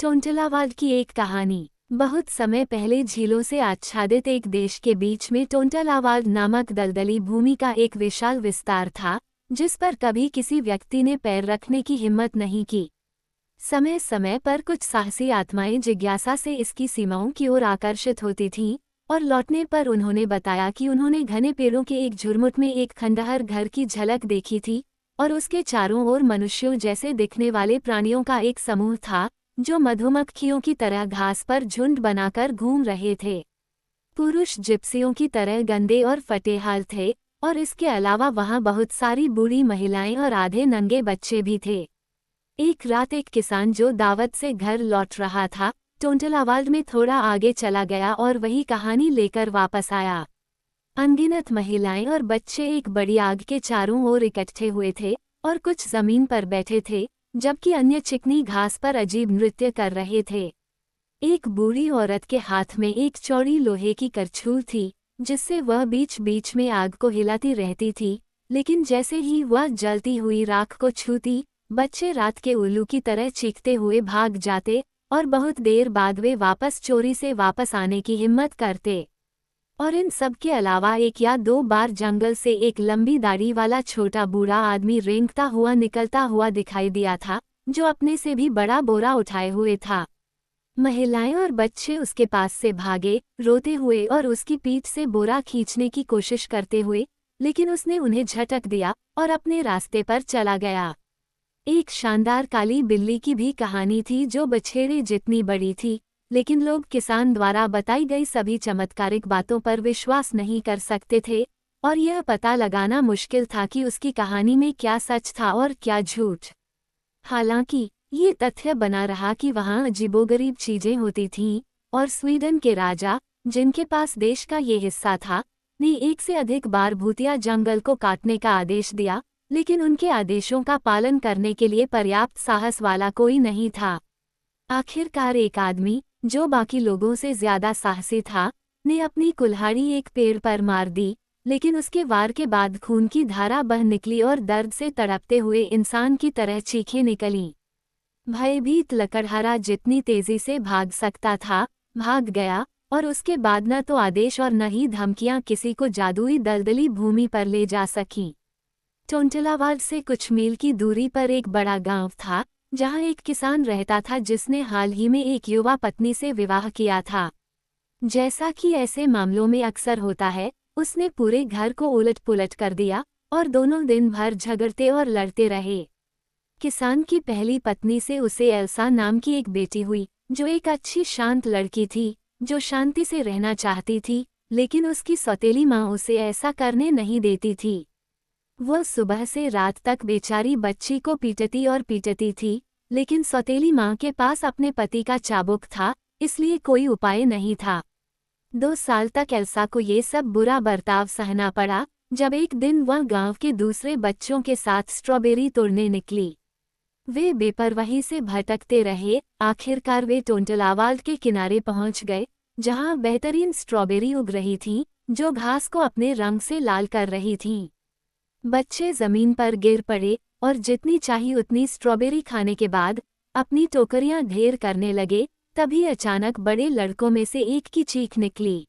टोंटलावाड की एक कहानी। बहुत समय पहले झीलों से आच्छादित एक देश के बीच में टोंटलावाड नामक दलदली भूमि का एक विशाल विस्तार था, जिस पर कभी किसी व्यक्ति ने पैर रखने की हिम्मत नहीं की। समय समय पर कुछ साहसी आत्माएं जिज्ञासा से इसकी सीमाओं की ओर आकर्षित होती थीं, और लौटने पर उन्होंने बताया कि उन्होंने घने पेड़ों के एक झुरमुट में एक खंडहर घर की झलक देखी थी, और उसके चारों ओर मनुष्यों जैसे दिखने वाले प्राणियों का एक समूह था, जो मधुमक्खियों की तरह घास पर झुंड बनाकर घूम रहे थे। पुरुष जिप्सियों की तरह गंदे और फटेहाल थे, और इसके अलावा वहां बहुत सारी बूढ़ी महिलाएं और आधे नंगे बच्चे भी थे। एक रात एक किसान जो दावत से घर लौट रहा था, टोंटलावाड में थोड़ा आगे चला गया और वही कहानी लेकर वापस आया। अनगिनत महिलाएं और बच्चे एक बड़ी आग के चारों ओर इकट्ठे हुए थे, और कुछ जमीन पर बैठे थे, जबकि अन्य चिकनी घास पर अजीब नृत्य कर रहे थे। एक बूढ़ी औरत के हाथ में एक चौड़ी लोहे की करछूल थी, जिससे वह बीच बीच में आग को हिलाती रहती थी, लेकिन जैसे ही वह जलती हुई राख को छूती, बच्चे रात के उल्लू की तरह चीखते हुए भाग जाते, और बहुत देर बाद वे वापस चोरी से वापस आने की हिम्मत करते। और इन सब के अलावा एक या दो बार जंगल से एक लंबी दाढ़ी वाला छोटा बूढ़ा आदमी रेंगता हुआ निकलता हुआ दिखाई दिया था, जो अपने से भी बड़ा बोरा उठाए हुए था। महिलाएं और बच्चे उसके पास से भागे, रोते हुए और उसकी पीठ से बोरा खींचने की कोशिश करते हुए, लेकिन उसने उन्हें झटक दिया और अपने रास्ते पर चला गया। एक शानदार काली बिल्ली की भी कहानी थी, जो बछेड़े जितनी बड़ी थी, लेकिन लोग किसान द्वारा बताई गई सभी चमत्कारिक बातों पर विश्वास नहीं कर सकते थे, और यह पता लगाना मुश्किल था कि उसकी कहानी में क्या सच था और क्या झूठ। हालांकि ये तथ्य बना रहा कि वहाँ अजीबोगरीब चीजें होती थीं, और स्वीडन के राजा, जिनके पास देश का ये हिस्सा था, ने एक से अधिक बार भूतिया जंगल को काटने का आदेश दिया, लेकिन उनके आदेशों का पालन करने के लिए पर्याप्त साहस वाला कोई नहीं था। आखिरकार एक आदमी, जो बाकी लोगों से ज्यादा साहसी था, ने अपनी कुल्हाड़ी एक पेड़ पर मार दी, लेकिन उसके वार के बाद खून की धारा बह निकली और दर्द से तड़पते हुए इंसान की तरह चीखें निकलीं। भयभीत लकड़हारा जितनी तेजी से भाग सकता था, भाग गया, और उसके बाद न तो आदेश और न ही धमकियां किसी को जादुई दलदली भूमि पर ले जा सकीं। टोंटलावाड से कुछ मील की दूरी पर एक बड़ा गांव था, जहां एक किसान रहता था जिसने हाल ही में एक युवा पत्नी से विवाह किया था। जैसा कि ऐसे मामलों में अक्सर होता है, उसने पूरे घर को उलट-पुलट कर दिया, और दोनों दिन भर झगड़ते और लड़ते रहे। किसान की पहली पत्नी से उसे एल्सा नाम की एक बेटी हुई, जो एक अच्छी शांत लड़की थी, जो शांति से रहना चाहती थी, लेकिन उसकी सौतेली माँ उसे ऐसा करने नहीं देती थी। वह सुबह से रात तक बेचारी बच्ची को पीटती और पीटती थी, लेकिन सौतेली माँ के पास अपने पति का चाबुक था, इसलिए कोई उपाय नहीं था। 2 साल तक एल्सा को ये सब बुरा बर्ताव सहना पड़ा, जब एक दिन वह गांव के दूसरे बच्चों के साथ स्ट्रॉबेरी तोड़ने निकली। वे बेपरवाही से भटकते रहे, आखिरकार वे टोंटलावाड के किनारे पहुंच गए, जहां बेहतरीन स्ट्रॉबेरी उग रही थीं, जो घास को अपने रंग से लाल कर रही थीं। बच्चे जमीन पर गिर पड़े, और जितनी चाहिए उतनी स्ट्रॉबेरी खाने के बाद अपनी टोकरियां ढेर करने लगे। तभी अचानक बड़े लड़कों में से एक की चीख निकली,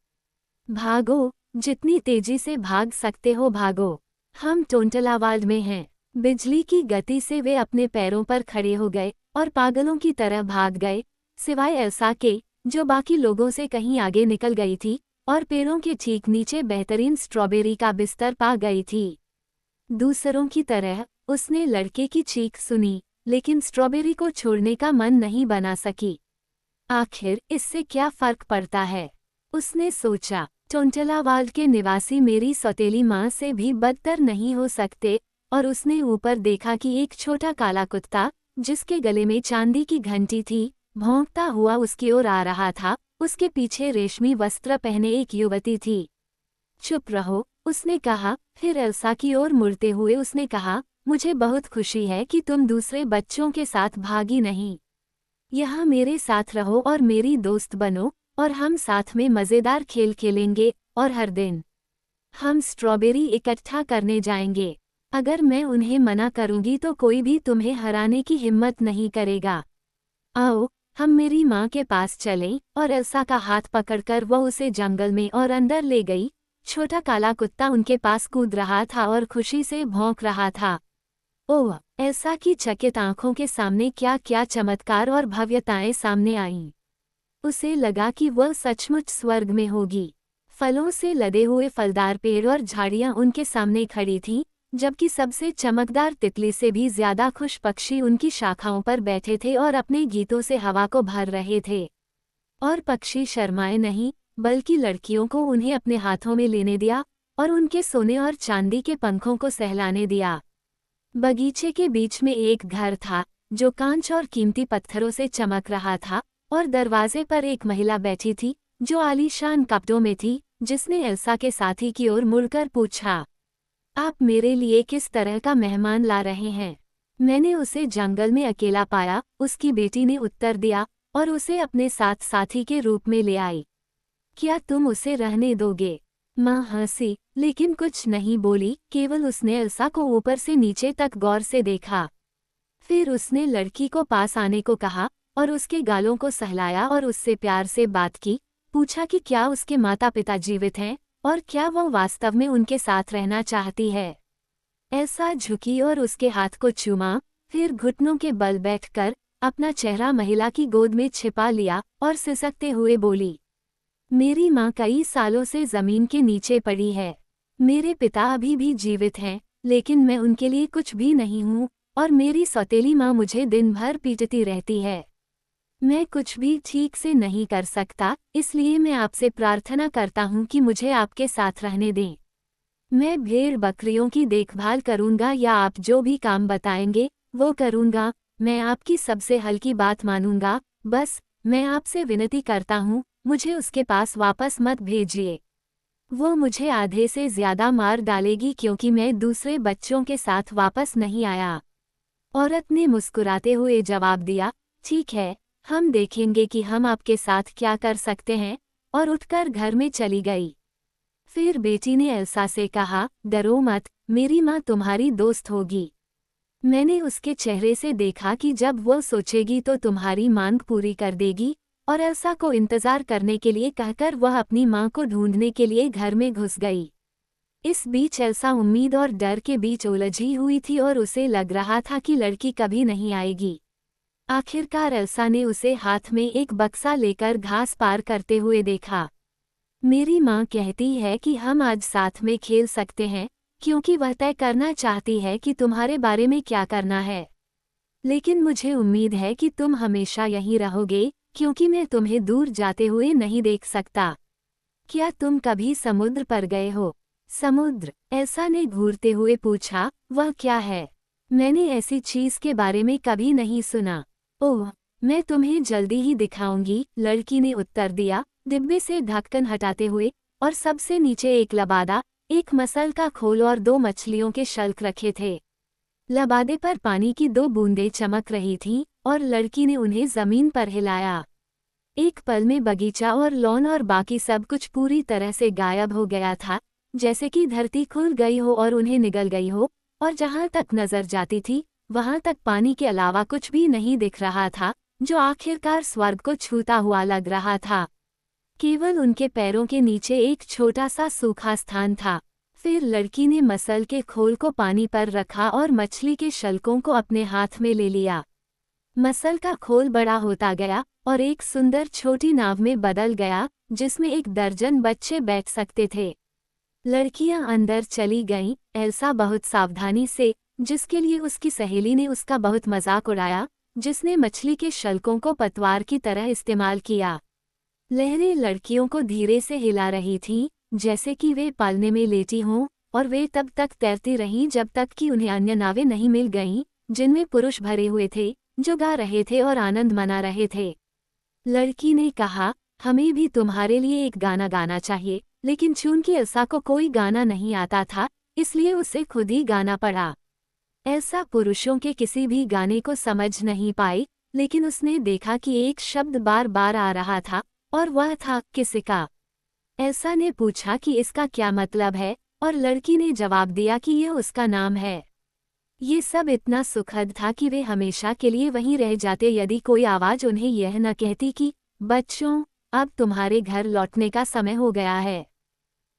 भागो, जितनी तेजी से भाग सकते हो भागो, हम टोंटलावाड में हैं। बिजली की गति से वे अपने पैरों पर खड़े हो गए और पागलों की तरह भाग गए, सिवाय एल्सा के, जो बाकी लोगों से कहीं आगे निकल गई थी और पेड़ों के ठीक नीचे बेहतरीन स्ट्रॉबेरी का बिस्तर पा गई थी। दूसरों की तरह उसने लड़के की चीख सुनी, लेकिन स्ट्रॉबेरी को छोड़ने का मन नहीं बना सकी। आखिर इससे क्या फर्क पड़ता है, उसने सोचा। टोंटलावाड के निवासी मेरी सौतेली माँ से भी बदतर नहीं हो सकते, और उसने ऊपर देखा कि एक छोटा काला कुत्ता, जिसके गले में चांदी की घंटी थी, भौंकता हुआ उसकी ओर आ रहा था। उसके पीछे रेशमी वस्त्र पहने एक युवती थी। चुप रहो, उसने कहा। फिर एल्सा की ओर मुड़ते हुए उसने कहा, मुझे बहुत खुशी है कि तुम दूसरे बच्चों के साथ भागी नहीं। यहाँ मेरे साथ रहो और मेरी दोस्त बनो, और हम साथ में मज़ेदार खेल खेलेंगे, और हर दिन हम स्ट्रॉबेरी इकट्ठा करने जाएंगे। अगर मैं उन्हें मना करूंगी तो कोई भी तुम्हें हराने की हिम्मत नहीं करेगा। आओ, हम मेरी माँ के पास चलें, और एल्सा का हाथ पकड़कर वह उसे जंगल में और अंदर ले गई। छोटा काला कुत्ता उनके पास कूद रहा था और खुशी से भौंक रहा था। ओह! एल्सा की चकित आंखों के सामने क्या क्या चमत्कार और भव्यताएं सामने आईं। उसे लगा कि वह सचमुच स्वर्ग में होगी। फलों से लदे हुए फलदार पेड़ और झाड़ियां उनके सामने खड़ी थीं, जबकि सबसे चमकदार तितली से भी ज्यादा खुश पक्षी उनकी शाखाओं पर बैठे थे और अपने गीतों से हवा को भर रहे थे। और पक्षी शर्माए नहीं, बल्कि लड़कियों को उन्हें अपने हाथों में लेने दिया और उनके सोने और चांदी के पंखों को सहलाने दिया। बगीचे के बीच में एक घर था, जो कांच और कीमती पत्थरों से चमक रहा था, और दरवाजे पर एक महिला बैठी थी, जो आलीशान कपड़ों में थी, जिसने एल्सा के साथी की ओर मुड़कर पूछा, आप मेरे लिए किस तरह का मेहमान ला रहे हैं? मैंने उसे जंगल में अकेला पाया, उसकी बेटी ने उत्तर दिया, और उसे अपने साथ साथी के रूप में ले आई। क्या तुम उसे रहने दोगे? माँ हंसी, लेकिन कुछ नहीं बोली, केवल उसने एल्सा को ऊपर से नीचे तक गौर से देखा। फिर उसने लड़की को पास आने को कहा और उसके गालों को सहलाया और उससे प्यार से बात की, पूछा कि क्या उसके माता पिता जीवित हैं और क्या वह वास्तव में उनके साथ रहना चाहती है। एल्सा झुकी और उसके हाथ को चूमा, फिर घुटनों के बल बैठकर अपना चेहरा महिला की गोद में छिपा लिया और सिसकते हुए बोली, मेरी माँ कई सालों से जमीन के नीचे पड़ी है। मेरे पिता अभी भी जीवित हैं, लेकिन मैं उनके लिए कुछ भी नहीं हूँ, और मेरी सौतेली माँ मुझे दिन भर पीटती रहती है। मैं कुछ भी ठीक से नहीं कर सकता, इसलिए मैं आपसे प्रार्थना करता हूँ कि मुझे आपके साथ रहने दें। मैं भेड़ बकरियों की देखभाल करूँगा या आप जो भी काम बताएंगे वो करूँगा। मैं आपकी सबसे हल्की बात मानूंगा। बस मैं आपसे विनती करता हूँ, मुझे उसके पास वापस मत भेजिए। वो मुझे आधे से ज्यादा मार डालेगी क्योंकि मैं दूसरे बच्चों के साथ वापस नहीं आया। औरत ने मुस्कुराते हुए जवाब दिया, ठीक है, हम देखेंगे कि हम आपके साथ क्या कर सकते हैं, और उठकर घर में चली गई। फिर बेटी ने एल्सा से कहा, डरो मत, मेरी माँ तुम्हारी दोस्त होगी। मैंने उसके चेहरे से देखा कि जब वह सोचेगी तो तुम्हारी मांग पूरी कर देगी, और एल्सा को इंतजार करने के लिए कहकर वह अपनी माँ को ढूंढने के लिए घर में घुस गई। इस बीच एल्सा उम्मीद और डर के बीच उलझी हुई थी और उसे लग रहा था कि लड़की कभी नहीं आएगी। आखिरकार एल्सा ने उसे हाथ में एक बक्सा लेकर घास पार करते हुए देखा। मेरी माँ कहती है कि हम आज साथ में खेल सकते हैं, क्योंकि वह तय करना चाहती है कि तुम्हारे बारे में क्या करना है। लेकिन मुझे उम्मीद है कि तुम हमेशा यहीं रहोगे, क्योंकि मैं तुम्हें दूर जाते हुए नहीं देख सकता। क्या तुम कभी समुद्र पर गए हो? समुद्र? एल्सा ने घूरते हुए पूछा, वह क्या है? मैंने ऐसी चीज के बारे में कभी नहीं सुना। ओह, मैं तुम्हें जल्दी ही दिखाऊंगी, लड़की ने उत्तर दिया, डिब्बे से ढक्कन हटाते हुए, और सबसे नीचे एक लबादा, एक मसल का खोल और 2 मछलियों के शल्क रखे थे। लबादे पर पानी की 2 बूंदें चमक रही थीं, और लड़की ने उन्हें जमीन पर हिलाया। एक पल में बगीचा और लॉन और बाकी सब कुछ पूरी तरह से गायब हो गया था, जैसे कि धरती खुल गई हो और उन्हें निगल गई हो, और जहां तक नजर जाती थी वहां तक पानी के अलावा कुछ भी नहीं दिख रहा था, जो आखिरकार स्वर्ग को छूता हुआ लग रहा था। केवल उनके पैरों के नीचे एक छोटा सा सूखा स्थान था। फिर लड़की ने मसल के खोल को पानी पर रखा और मछली के शल्कों को अपने हाथ में ले लिया। मसल का खोल बड़ा होता गया और एक सुंदर छोटी नाव में बदल गया, जिसमें 1 दर्जन बच्चे बैठ सकते थे। लड़कियां अंदर चली गईं, एल्सा बहुत सावधानी से, जिसके लिए उसकी सहेली ने उसका बहुत मजाक उड़ाया, जिसने मछली के शल्कों को पतवार की तरह इस्तेमाल किया। लहरें लड़कियों को धीरे से हिला रही थीं, जैसे कि वे पालने में लेटी हों, और वे तब तक तैरती रहीं जब तक कि उन्हें अन्य नावें नहीं मिल गईं, जिनमें पुरुष भरे हुए थे, जो गा रहे थे और आनंद मना रहे थे। लड़की ने कहा, हमें भी तुम्हारे लिए एक गाना गाना चाहिए, लेकिन चूंकि एल्सा को कोई गाना नहीं आता था, इसलिए उसे खुद ही गाना पड़ा। एल्सा पुरुषों के किसी भी गाने को समझ नहीं पाई, लेकिन उसने देखा कि एक शब्द बार बार आ रहा था, और वह था किसिका। एल्सा ने पूछा कि इसका क्या मतलब है, और लड़की ने जवाब दिया कि यह उसका नाम है। ये सब इतना सुखद था कि वे हमेशा के लिए वहीं रह जाते यदि कोई आवाज़ उन्हें यह न कहती कि बच्चों, अब तुम्हारे घर लौटने का समय हो गया है।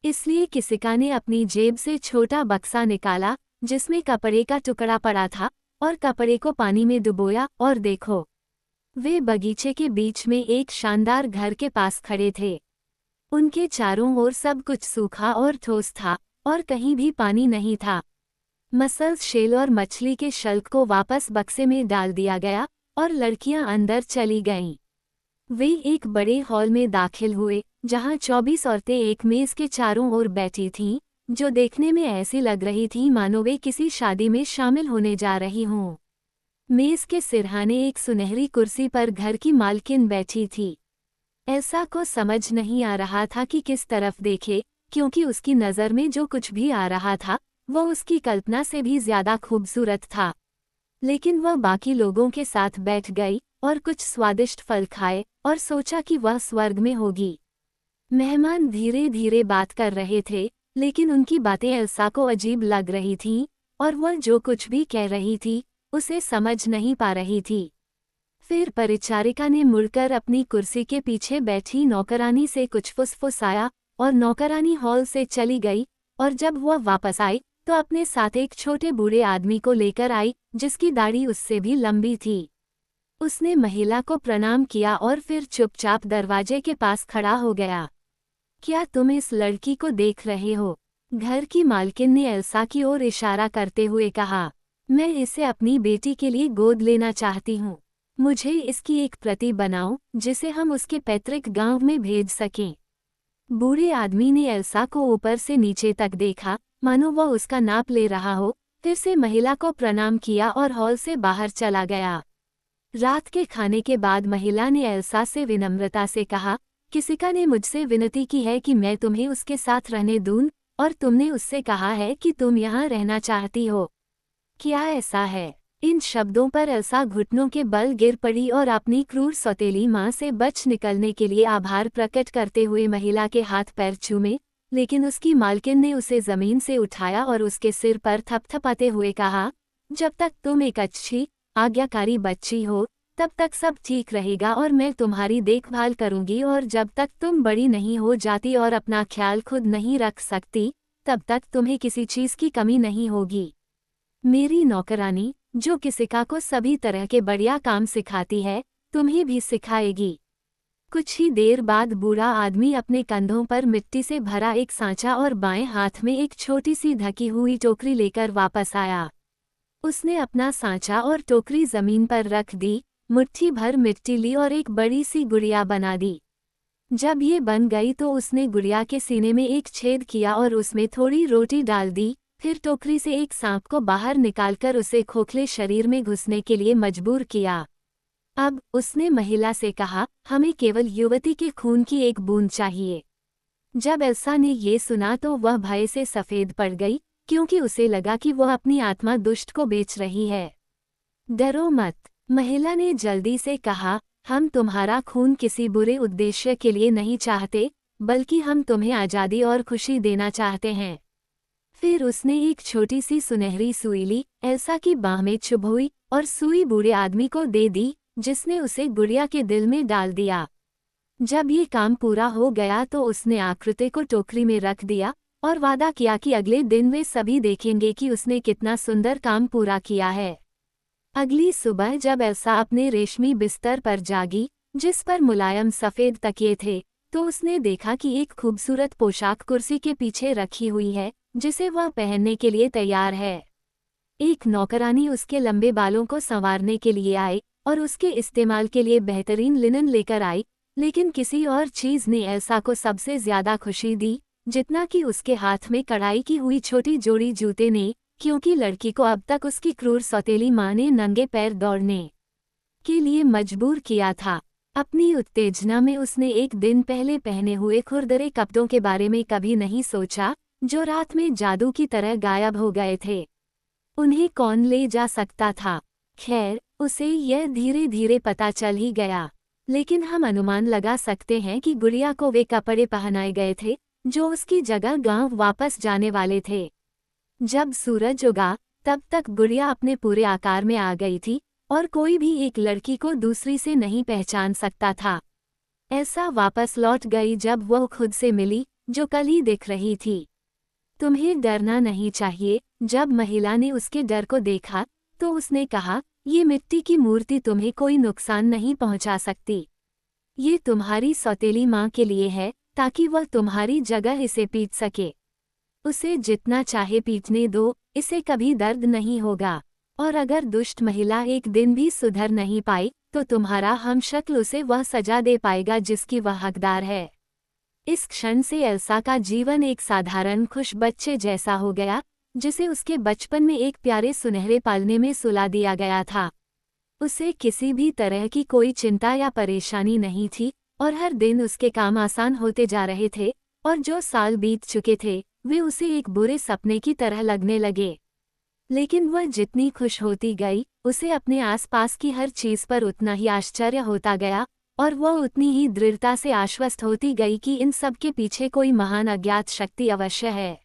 इसलिए किसिका ने अपनी जेब से छोटा बक्सा निकाला जिसमें कपड़े का टुकड़ा पड़ा था और कपड़े को पानी में डुबोया और देखो, वे बगीचे के बीच में एक शानदार घर के पास खड़े थे। उनके चारों ओर सब कुछ सूखा और ठोस था और कहीं भी पानी नहीं था। मसल्स, शेल और मछली के शल्क को वापस बक्से में डाल दिया गया और लड़कियां अंदर चली गईं। वे एक बड़े हॉल में दाखिल हुए जहां 24 औरतें एक मेज के चारों ओर बैठी थीं, जो देखने में ऐसी लग रही थीं मानो वे किसी शादी में शामिल होने जा रही हों। मेज के सिरहाने एक सुनहरी कुर्सी पर घर की मालकिन बैठी थी। एल्सा को समझ नहीं आ रहा था कि किस तरफ देखे, क्योंकि उसकी नज़र में जो कुछ भी आ रहा था वो उसकी कल्पना से भी ज्यादा खूबसूरत था। लेकिन वह बाकी लोगों के साथ बैठ गई और कुछ स्वादिष्ट फल खाए और सोचा कि वह स्वर्ग में होगी। मेहमान धीरे धीरे बात कर रहे थे, लेकिन उनकी बातें एल्सा को अजीब लग रही थीं और वह जो कुछ भी कह रही थी उसे समझ नहीं पा रही थी। फिर परिचारिका ने मुड़कर अपनी कुर्सी के पीछे बैठी नौकरानी से कुछ फुसफुसाया और नौकरानी हॉल से चली गई और जब वह वापस आई तो अपने साथ एक छोटे बूढ़े आदमी को लेकर आई जिसकी दाढ़ी उससे भी लंबी थी। उसने महिला को प्रणाम किया और फिर चुपचाप दरवाजे के पास खड़ा हो गया। क्या तुम इस लड़की को देख रहे हो? घर की मालकिन ने एल्सा की ओर इशारा करते हुए कहा। मैं इसे अपनी बेटी के लिए गोद लेना चाहती हूँ। मुझे इसकी एक प्रति बनाओ जिसे हम उसके पैतृक गांव में भेज सकें। बूढ़े आदमी ने एल्सा को ऊपर से नीचे तक देखा मानो वह उसका नाप ले रहा हो, फिर से महिला को प्रणाम किया और हॉल से बाहर चला गया। रात के खाने के बाद महिला ने एल्सा से विनम्रता से कहा, किसिका ने मुझसे विनती की है कि मैं तुम्हें उसके साथ रहने दूं और तुमने उससे कहा है कि तुम यहाँ रहना चाहती हो। क्या ऐसा है? इन शब्दों पर एल्सा घुटनों के बल गिर पड़ी और अपनी क्रूर सौतेली मां से बच निकलने के लिए आभार प्रकट करते हुए महिला के हाथ पैर चूमे, लेकिन उसकी मालकिन ने उसे जमीन से उठाया और उसके सिर पर थपथपाते हुए कहा, जब तक तुम एक अच्छी आज्ञाकारी बच्ची हो तब तक सब ठीक रहेगा और मैं तुम्हारी देखभाल करूंगी, और जब तक तुम बड़ी नहीं हो जाती और अपना ख्याल खुद नहीं रख सकती तब तक तुम्हें किसी चीज की कमी नहीं होगी। मेरी नौकरानी जो किसिका को सभी तरह के बढ़िया काम सिखाती है तुम्हें भी सिखाएगी। कुछ ही देर बाद बूढ़ा आदमी अपने कंधों पर मिट्टी से भरा एक सांचा और बाएं हाथ में एक छोटी सी ढकी हुई टोकरी लेकर वापस आया। उसने अपना सांचा और टोकरी जमीन पर रख दी, मुट्ठी भर मिट्टी ली और एक बड़ी सी गुड़िया बना दी। जब ये बन गई तो उसने गुड़िया के सीने में एक छेद किया और उसमें थोड़ी रोटी डाल दी, फिर टोकरी से एक सांप को बाहर निकालकर उसे खोखले शरीर में घुसने के लिए मजबूर किया। अब उसने महिला से कहा, हमें केवल युवती के खून की एक बूंद चाहिए। जब एल्सा ने ये सुना तो वह भय से सफेद पड़ गई, क्योंकि उसे लगा कि वह अपनी आत्मा दुष्ट को बेच रही है। डरो मत, महिला ने जल्दी से कहा, हम तुम्हारा खून किसी बुरे उद्देश्य के लिए नहीं चाहते, बल्कि हम तुम्हें आज़ादी और खुशी देना चाहते हैं। फिर उसने एक छोटी सी सुनहरी सुई ली, एल्सा की बाह में चुभोई और सुई बूढ़े आदमी को दे दी, जिसने उसे गुड़िया के दिल में डाल दिया। जब ये काम पूरा हो गया तो उसने आकृति को टोकरी में रख दिया और वादा किया कि अगले दिन वे सभी देखेंगे कि उसने कितना सुंदर काम पूरा किया है। अगली सुबह जब एल्सा अपने रेशमी बिस्तर पर जागी, जिस पर मुलायम सफ़ेद तकिए थे, तो उसने देखा कि एक खूबसूरत पोशाक कुर्सी के पीछे रखी हुई है, जिसे वह पहनने के लिए तैयार है। एक नौकरानी उसके लंबे बालों को संवारने के लिए आई और उसके इस्तेमाल के लिए बेहतरीन लिनन लेकर आई, लेकिन किसी और चीज़ ने एल्सा को सबसे ज़्यादा खुशी दी, जितना कि उसके हाथ में कढ़ाई की हुई छोटी जोड़ी जूते ने, क्योंकि लड़की को अब तक उसकी क्रूर सौतेली माँ ने नंगे पैर दौड़ने के लिए मजबूर किया था। अपनी उत्तेजना में उसने एक दिन पहले पहने हुए खुरदरे कपड़ों के बारे में कभी नहीं सोचा, जो रात में जादू की तरह गायब हो गए थे। उन्हें कौन ले जा सकता था? खैर, उसे यह धीरे धीरे पता चल ही गया, लेकिन हम अनुमान लगा सकते हैं कि गुड़िया को वे कपड़े पहनाए गए थे जो उसकी जगह गांव वापस जाने वाले थे। जब सूरज उगा तब तक गुड़िया अपने पूरे आकार में आ गई थी और कोई भी एक लड़की को दूसरी से नहीं पहचान सकता था। एल्सा वापस लौट गई जब वह खुद से मिली, जो कल ही दिख रही थी। तुम्हें डरना नहीं चाहिए। जब महिला ने उसके डर को देखा तो उसने कहा, ये मिट्टी की मूर्ति तुम्हें कोई नुकसान नहीं पहुंचा सकती। ये तुम्हारी सौतेली माँ के लिए है, ताकि वह तुम्हारी जगह इसे पीट सके। उसे जितना चाहे पीटने दो, इसे कभी दर्द नहीं होगा। और अगर दुष्ट महिला एक दिन भी सुधर नहीं पाई तो तुम्हारा हमशक्ल उसे वह सजा दे पाएगा जिसकी वह हकदार है। इस क्षण से एल्सा का जीवन एक साधारण खुश बच्चे जैसा हो गया, जिसे उसके बचपन में एक प्यारे सुनहरे पालने में सुला दिया गया था। उसे किसी भी तरह की कोई चिंता या परेशानी नहीं थी और हर दिन उसके काम आसान होते जा रहे थे, और जो साल बीत चुके थे वे उसे एक बुरे सपने की तरह लगने लगे। लेकिन वह जितनी खुश होती गई, उसे अपने आसपास की हर चीज पर उतना ही आश्चर्य होता गया और वह उतनी ही दृढ़ता से आश्वस्त होती गई कि इन सब के पीछे कोई महान अज्ञात शक्ति अवश्य है।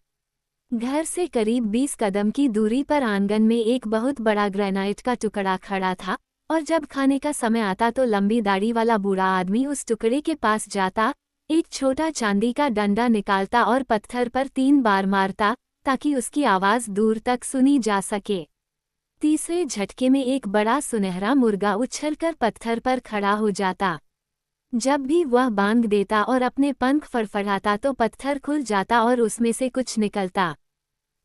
घर से करीब 20 कदम की दूरी पर आंगन में एक बहुत बड़ा ग्रेनाइट का टुकड़ा खड़ा था, और जब खाने का समय आता तो लंबी दाढ़ी वाला बूढ़ा आदमी उस टुकड़े के पास जाता, एक छोटा चांदी का डंडा निकालता और पत्थर पर 3 बार मारता, ताकि उसकी आवाज दूर तक सुनी जा सके। तीसरे झटके में एक बड़ा सुनहरा मुर्गा उछलकर पत्थर पर खड़ा हो जाता। जब भी वह बांग देता और अपने पंख फड़फड़ाता तो पत्थर खुल जाता और उसमें से कुछ निकलता।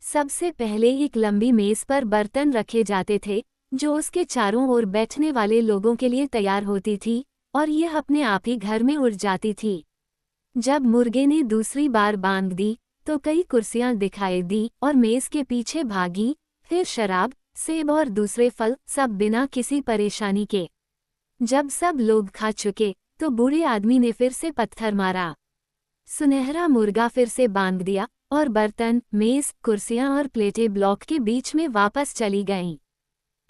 सबसे पहले एक लंबी मेज पर बर्तन रखे जाते थे, जो उसके चारों ओर बैठने वाले लोगों के लिए तैयार होती थी, और यह अपने आप ही घर में उड़ जाती थी। जब मुर्गे ने दूसरी बार बांग दी तो कई कुर्सियां दिखाई दी और मेज के पीछे भागी। फिर शराब, सेब और दूसरे फल, सब बिना किसी परेशानी के। जब सब लोग खा चुके तो बूढ़े आदमी ने फिर से पत्थर मारा। सुनहरा मुर्गा फिर से बांध दिया और बर्तन, मेज, कुर्सियां और प्लेटें ब्लॉक के बीच में वापस चली गईं।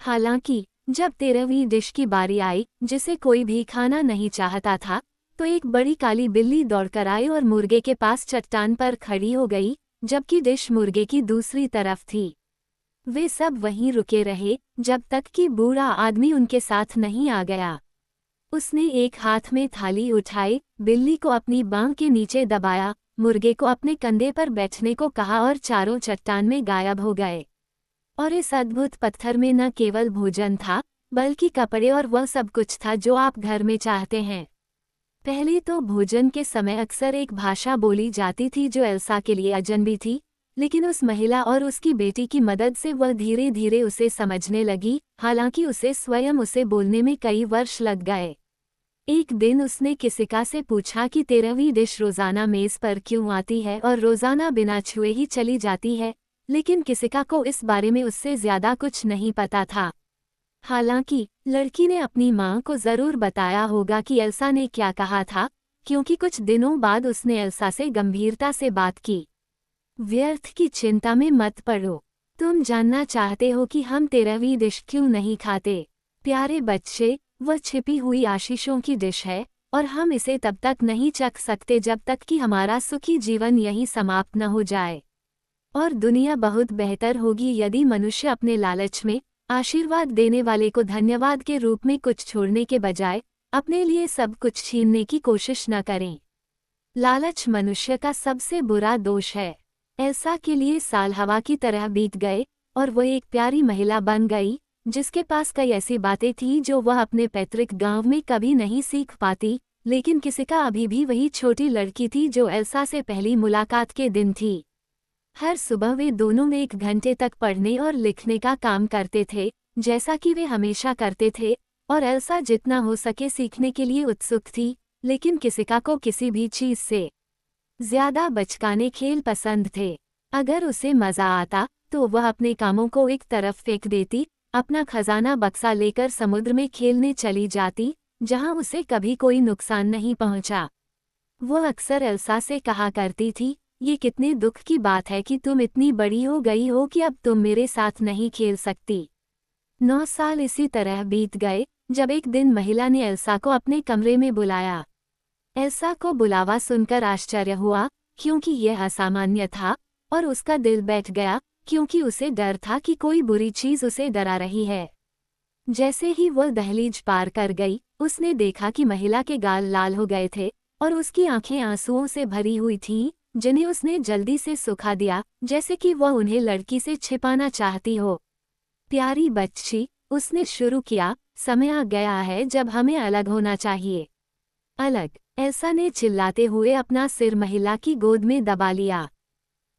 हालांकि जब 13वीं डिश की बारी आई, जिसे कोई भी खाना नहीं चाहता था, तो एक बड़ी काली बिल्ली दौड़कर आई और मुर्गे के पास चट्टान पर खड़ी हो गई, जबकि डिश मुर्गे की दूसरी तरफ थी। वे सब वहीं रुके रहे जब तक कि बूढ़ा आदमी उनके साथ नहीं आ गया। उसने एक हाथ में थाली उठाई, बिल्ली को अपनी बांह के नीचे दबाया, मुर्गे को अपने कंधे पर बैठने को कहा और चारों चट्टान में गायब हो गए। और इस अद्भुत पत्थर में न केवल भोजन था, बल्कि कपड़े और वह सब कुछ था जो आप घर में चाहते हैं। पहले तो भोजन के समय अक्सर एक भाषा बोली जाती थी जो एल्सा के लिए अजनबी थी, लेकिन उस महिला और उसकी बेटी की मदद से वह धीरे धीरे उसे समझने लगी, हालांकि उसे स्वयं उसे बोलने में कई वर्ष लग गए। एक दिन उसने किसिका से पूछा कि 13वीं डिश रोजाना मेज पर क्यों आती है और रोजाना बिना छुए ही चली जाती है, लेकिन किसिका को इस बारे में उससे ज्यादा कुछ नहीं पता था। हालांकि लड़की ने अपनी मां को जरूर बताया होगा कि एल्सा ने क्या कहा था, क्योंकि कुछ दिनों बाद उसने एल्सा से गंभीरता से बात की। व्यर्थ की चिंता में मत पड़ो। तुम जानना चाहते हो कि हम 13वीं डिश क्यों नहीं खाते? प्यारे बच्चे, वह छिपी हुई आशीषों की डिश है, और हम इसे तब तक नहीं चख सकते जब तक कि हमारा सुखी जीवन यहीं समाप्त न हो जाए। और दुनिया बहुत बेहतर होगी यदि मनुष्य अपने लालच में आशीर्वाद देने वाले को धन्यवाद के रूप में कुछ छोड़ने के बजाय अपने लिए सब कुछ छीनने की कोशिश न करें। लालच मनुष्य का सबसे बुरा दोष है। एल्सा के लिए साल हवा की तरह बीत गए और वह एक प्यारी महिला बन गई, जिसके पास कई ऐसी बातें थीं जो वह अपने पैतृक गांव में कभी नहीं सीख पाती, लेकिन किसिका अभी भी वही छोटी लड़की थी जो एल्सा से पहली मुलाकात के दिन थी। हर सुबह वे दोनों 1 घंटे तक पढ़ने और लिखने का काम करते थे, जैसा कि वे हमेशा करते थे, और एल्सा जितना हो सके सीखने के लिए उत्सुक थी, लेकिन किसिका को किसी भी चीज से ज्यादा बचकाने खेल पसंद थे। अगर उसे मजा आता तो वह अपने कामों को एक तरफ फेंक देती, अपना खजाना बक्सा लेकर समुद्र में खेलने चली जाती, जहां उसे कभी कोई नुकसान नहीं पहुंचा। वह अक्सर एल्सा से कहा करती थी, ये कितने दुख की बात है कि तुम इतनी बड़ी हो गई हो कि अब तुम मेरे साथ नहीं खेल सकती। 9 साल इसी तरह बीत गए, जब एक दिन महिला ने एल्सा को अपने कमरे में बुलाया। एल्सा को बुलावा सुनकर आश्चर्य हुआ, क्योंकि यह असामान्य था, और उसका दिल बैठ गया, क्योंकि उसे डर था कि कोई बुरी चीज उसे डरा रही है। जैसे ही वह दहलीज पार कर गई, उसने देखा कि महिला के गाल लाल हो गए थे और उसकी आंखें आंसुओं से भरी हुई थीं, जिन्हें उसने जल्दी से सुखा दिया, जैसे कि वह उन्हें लड़की से छिपाना चाहती हो। प्यारी बच्ची, उसने शुरू किया, समय आ गया है जब हमें अलग होना चाहिए। अलग, एल्सा ने चिल्लाते हुए अपना सिर महिला की गोद में दबा लिया।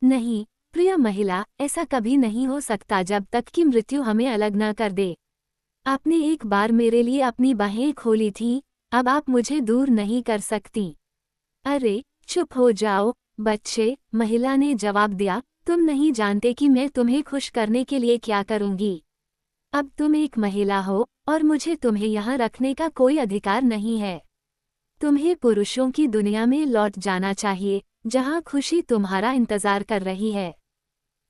नहीं, प्रिय महिला, ऐसा कभी नहीं हो सकता जब तक कि मृत्यु हमें अलग न कर दे। आपने एक बार मेरे लिए अपनी बाहें खोली थीं, अब आप मुझे दूर नहीं कर सकती। अरे, चुप हो जाओ, बच्चे, महिला ने जवाब दिया, तुम नहीं जानते कि मैं तुम्हें खुश करने के लिए क्या करूंगी। अब तुम एक महिला हो और मुझे तुम्हें यहाँ रखने का कोई अधिकार नहीं है। तुम्हें पुरुषों की दुनिया में लौट जाना चाहिए, जहाँ खुशी तुम्हारा इंतजार कर रही है।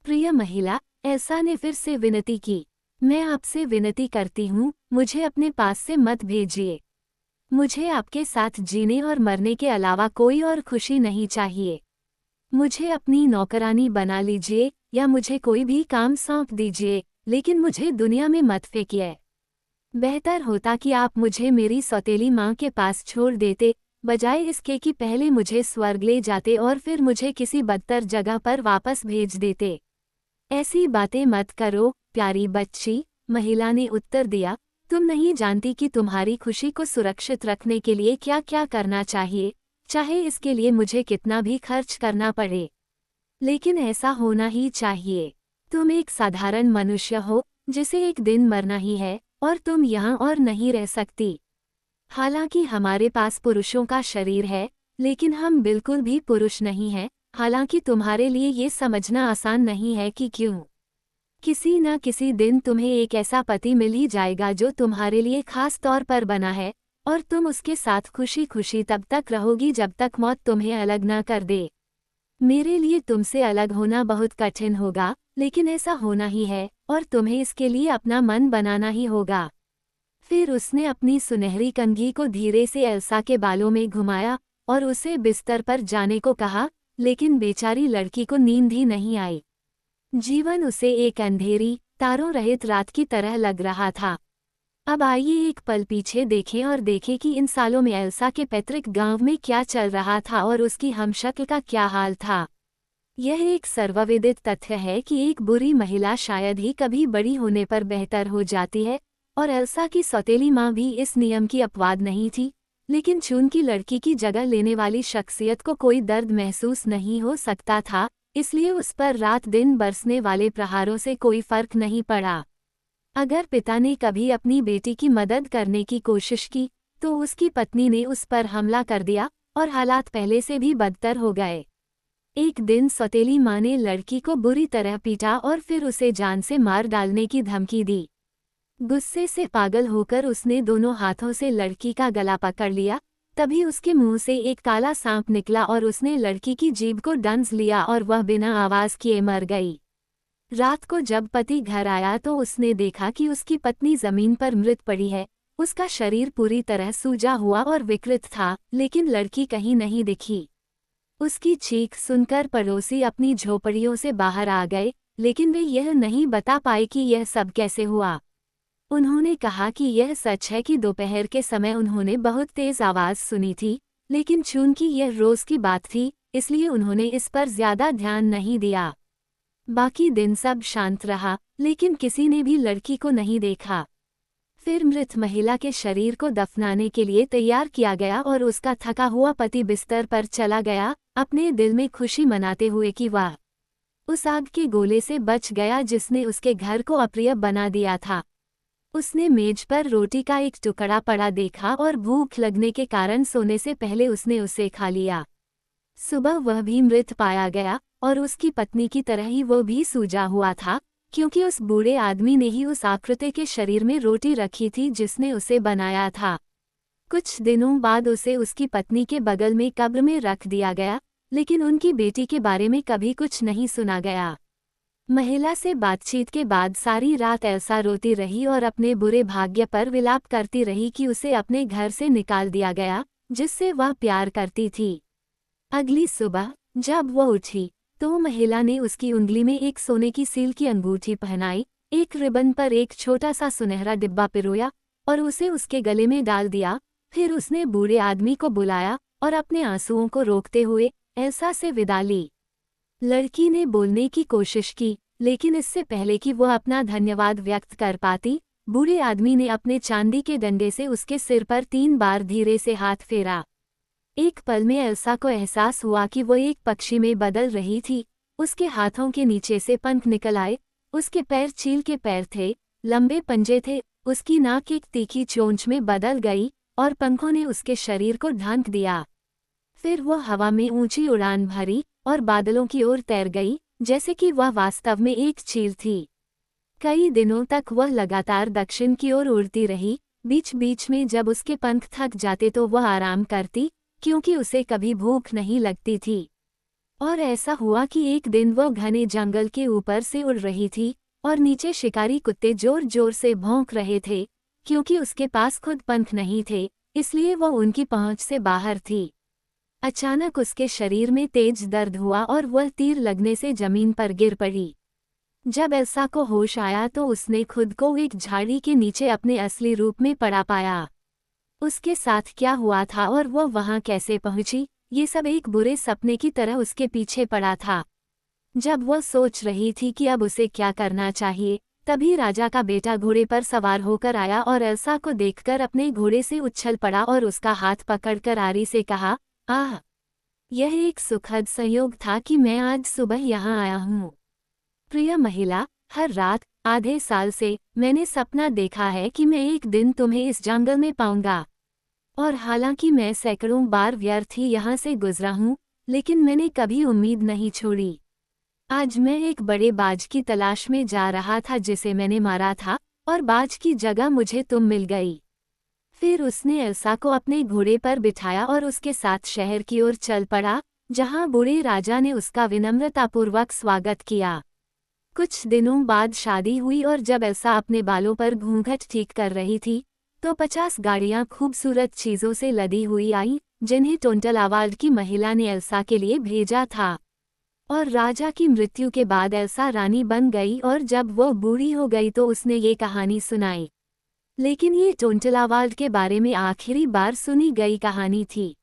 प्रिय महिला, एल्सा ने फिर से विनती की, मैं आपसे विनती करती हूँ, मुझे अपने पास से मत भेजिए। मुझे आपके साथ जीने और मरने के अलावा कोई और खुशी नहीं चाहिए। मुझे अपनी नौकरानी बना लीजिए या मुझे कोई भी काम सौंप दीजिए, लेकिन मुझे दुनिया में मत फेंकिए। बेहतर होता कि आप मुझे मेरी सौतेली माँ के पास छोड़ देते, बजाय इसके कि पहले मुझे स्वर्ग ले जाते और फिर मुझे किसी बदतर जगह पर वापस भेज देते। ऐसी बातें मत करो, प्यारी बच्ची, महिला ने उत्तर दिया, तुम नहीं जानती कि तुम्हारी खुशी को सुरक्षित रखने के लिए क्या क्या करना चाहिए, चाहे इसके लिए मुझे कितना भी खर्च करना पड़े। लेकिन ऐसा होना ही चाहिए। तुम एक साधारण मनुष्य हो, जिसे एक दिन मरना ही है, और तुम यहाँ और नहीं रह सकती। हालांकि हमारे पास पुरुषों का शरीर है, लेकिन हम बिल्कुल भी पुरुष नहीं हैं। हालांकि तुम्हारे लिए ये समझना आसान नहीं है कि क्यों। किसी न किसी दिन तुम्हें एक ऐसा पति मिल ही जाएगा जो तुम्हारे लिए खास तौर पर बना है, और तुम उसके साथ खुशी खुशी तब तक रहोगी जब तक मौत तुम्हें अलग न कर दे। मेरे लिए तुमसे अलग होना बहुत कठिन होगा, लेकिन ऐसा होना ही है, और तुम्हें इसके लिए अपना मन बनाना ही होगा। फिर उसने अपनी सुनहरी कंघी को धीरे से एल्सा के बालों में घुमाया और उसे बिस्तर पर जाने को कहा, लेकिन बेचारी लड़की को नींद ही नहीं आई। जीवन उसे एक अंधेरी, तारों रहित रात की तरह लग रहा था। अब आइए एक पल पीछे देखें और देखें कि इन सालों में एल्सा के पैतृक गांव में क्या चल रहा था और उसकी हमशक्ल का क्या हाल था। यह एक सर्वविदित तथ्य है कि एक बुरी महिला शायद ही कभी बड़ी होने पर बेहतर हो जाती है, और एल्सा की सौतेली माँ भी इस नियम की अपवाद नहीं थी। लेकिन चून की लड़की की जगह लेने वाली शख्सियत को कोई दर्द महसूस नहीं हो सकता था, इसलिए उस पर रात दिन बरसने वाले प्रहारों से कोई फर्क नहीं पड़ा। अगर पिता ने कभी अपनी बेटी की मदद करने की कोशिश की, तो उसकी पत्नी ने उस पर हमला कर दिया और हालात पहले से भी बदतर हो गए। एक दिन सौतेली माँ ने लड़की को बुरी तरह पीटा और फिर उसे जान से मार डालने की धमकी दी। गुस्से से पागल होकर उसने दोनों हाथों से लड़की का गला पकड़ लिया। तभी उसके मुंह से एक काला सांप निकला और उसने लड़की की जीभ को डंस लिया और वह बिना आवाज किए मर गई। रात को जब पति घर आया तो उसने देखा कि उसकी पत्नी जमीन पर मृत पड़ी है। उसका शरीर पूरी तरह सूजा हुआ और विकृत था, लेकिन लड़की कहीं नहीं दिखी। उसकी चीख सुनकर पड़ोसी अपनी झोपड़ियों से बाहर आ गए, लेकिन वे यह नहीं बता पाए कि यह सब कैसे हुआ। उन्होंने कहा कि यह सच है कि दोपहर के समय उन्होंने बहुत तेज आवाज सुनी थी, लेकिन चूंकि यह रोज की बात थी, इसलिए उन्होंने इस पर ज्यादा ध्यान नहीं दिया। बाकी दिन सब शांत रहा, लेकिन किसी ने भी लड़की को नहीं देखा। फिर मृत महिला के शरीर को दफनाने के लिए तैयार किया गया और उसका थका हुआ पति बिस्तर पर चला गया, अपने दिल में खुशी मनाते हुए कि वह उस आग के गोले से बच गया जिसने उसके घर को अप्रिय बना दिया था। उसने मेज पर रोटी का एक टुकड़ा पड़ा देखा और भूख लगने के कारण सोने से पहले उसने उसे खा लिया। सुबह वह भी मृत पाया गया और उसकी पत्नी की तरह ही वो भी सूजा हुआ था, क्योंकि उस बूढ़े आदमी ने ही उस आकृति के शरीर में रोटी रखी थी जिसने उसे बनाया था। कुछ दिनों बाद उसे उसकी पत्नी के बगल में कब्र में रख दिया गया, लेकिन उनकी बेटी के बारे में कभी कुछ नहीं सुना गया। महिला से बातचीत के बाद सारी रात एल्सा रोती रही और अपने बुरे भाग्य पर विलाप करती रही कि उसे अपने घर से निकाल दिया गया, जिससे वह प्यार करती थी। अगली सुबह जब वह उठी तो महिला ने उसकी उंगली में एक सोने की सील की अंगूठी पहनाई, एक रिबन पर एक छोटा सा सुनहरा डिब्बा पिरोया और उसे उसके गले में डाल दिया। फिर उसने बूढ़े आदमी को बुलाया और अपने आंसुओं को रोकते हुए एल्सा से विदा ली। लड़की ने बोलने की कोशिश की, लेकिन इससे पहले कि वह अपना धन्यवाद व्यक्त कर पाती, बूढ़े आदमी ने अपने चांदी के डंडे से उसके सिर पर 3 बार धीरे से हाथ फेरा। एक पल में एल्सा को एहसास हुआ कि वो एक पक्षी में बदल रही थी। उसके हाथों के नीचे से पंख निकल आए, उसके पैर चील के पैर थे, लंबे पंजे थे, उसकी नाक एक तीखी चोंच में बदल गई और पंखों ने उसके शरीर को ढांक दिया। फिर वह हवा में ऊंची उड़ान भरी और बादलों की ओर तैर गई, जैसे कि वह वास्तव में एक चील थी। कई दिनों तक वह लगातार दक्षिण की ओर उड़ती रही। बीच बीच में जब उसके पंख थक जाते तो वह आराम करती, क्योंकि उसे कभी भूख नहीं लगती थी। और ऐसा हुआ कि एक दिन वह घने जंगल के ऊपर से उड़ रही थी और नीचे शिकारी कुत्ते जोर जोर से भौंक रहे थे। क्योंकि उसके पास खुद पंख नहीं थे, इसलिए वह उनकी पहुंच से बाहर थी। अचानक उसके शरीर में तेज दर्द हुआ और वह तीर लगने से जमीन पर गिर पड़ी। जब एल्सा को होश आया तो उसने खुद को एक झाड़ी के नीचे अपने असली रूप में पड़ा पाया। उसके साथ क्या हुआ था और वह वहां कैसे पहुंची, ये सब एक बुरे सपने की तरह उसके पीछे पड़ा था। जब वह सोच रही थी कि अब उसे क्या करना चाहिए, तभी राजा का बेटा घोड़े पर सवार होकर आया और एल्सा को देखकर अपने घोड़े से उछल पड़ा और उसका हाथ पकड़कर आरी से कहा, आह! यह एक सुखद संयोग था कि मैं आज सुबह यहाँ आया हूँ। प्रिय महिला, हर रात आधे साल से मैंने सपना देखा है कि मैं एक दिन तुम्हें इस जंगल में पाऊंगा। और हालांकि मैं सैकड़ों बार व्यर्थ ही यहाँ से गुजरा हूँ, लेकिन मैंने कभी उम्मीद नहीं छोड़ी। आज मैं एक बड़े बाज की तलाश में जा रहा था जिसे मैंने मारा था, और बाज की जगह मुझे तुम मिल गई। फिर उसने एल्सा को अपने घोड़े पर बिठाया और उसके साथ शहर की ओर चल पड़ा, जहाँ बूढ़े राजा ने उसका विनम्रतापूर्वक स्वागत किया। कुछ दिनों बाद शादी हुई और जब एल्सा अपने बालों पर घूंघट ठीक कर रही थी, तो 50 गाड़ियां खूबसूरत चीजों से लदी हुई आईं, जिन्हें टोंटलावाल्ड की महिला ने एल्सा के लिए भेजा था। और राजा की मृत्यु के बाद एल्सा रानी बन गई और जब वह बूढ़ी हो गई तो उसने ये कहानी सुनाई। लेकिन ये टोंटलावाल्ड के बारे में आखिरी बार सुनी गई कहानी थी।